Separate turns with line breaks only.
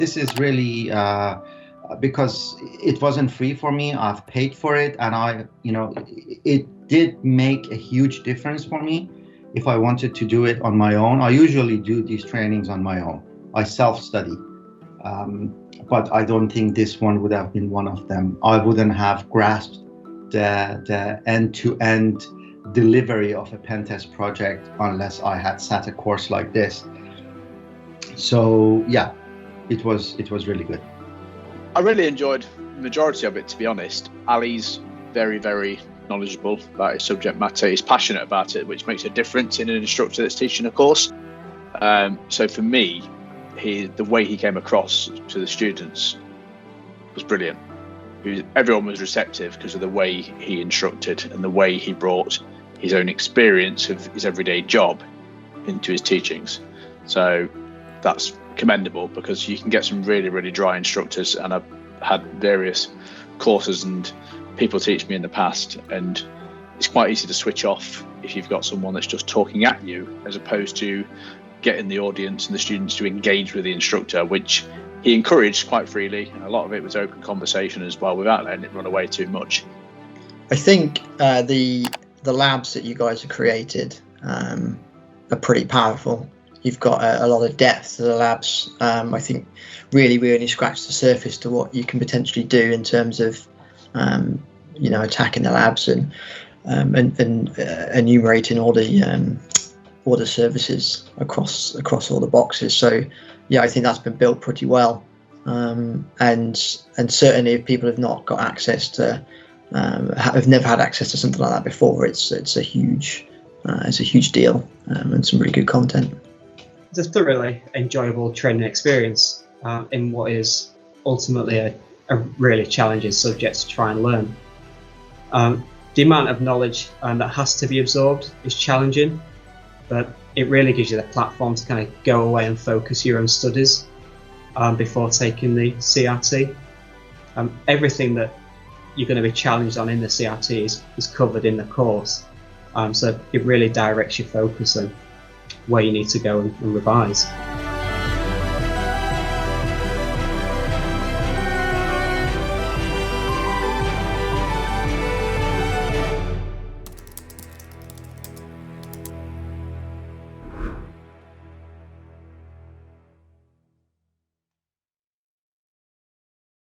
This is really because it wasn't free for me. I've paid for it, and it did make a huge difference for me. If I wanted to do it on my own, I usually do these trainings on my own. I self-study, but I don't think this one would have been one of them. I wouldn't have grasped the end-to-end delivery of a pen test project unless I had sat a course like this. So yeah, it was really good.
I really enjoyed the majority of it, to be honest. Ali's very, very knowledgeable about his subject matter. He's passionate about it, which makes a difference in an instructor that's teaching a course. So for me, the way he came across to the students was brilliant. Everyone was receptive because of the way he instructed and the way he brought his own experience of his everyday job into his teachings. So that's commendable, because you can get some really, really dry instructors, and I've had various courses and people teach me in the past, and it's quite easy to switch off if you've got someone that's just talking at you, as opposed to getting the audience and the students to engage with the instructor, which he encouraged quite freely. And a lot of it was open conversation as well, without letting it run away too much.
I think the labs that you guys have created are pretty powerful. You've got a lot of depth to the labs. I think really only scratch the surface to what you can potentially do in terms of attacking the labs and enumerating all the services across all the boxes. So yeah, I think that's been built pretty well. And certainly if people have not got access to have never had access to something like that before, it's a huge deal, and some really good content.
It's a thoroughly enjoyable training experience in what is ultimately a really challenging subject to try and learn. The amount of knowledge that has to be absorbed is challenging, but it really gives you the platform to kind of go away and focus your own studies before taking the CRT. Everything that you're going to be challenged on in the CRT is covered in the course, so it really directs your focus and where you need to go and revise.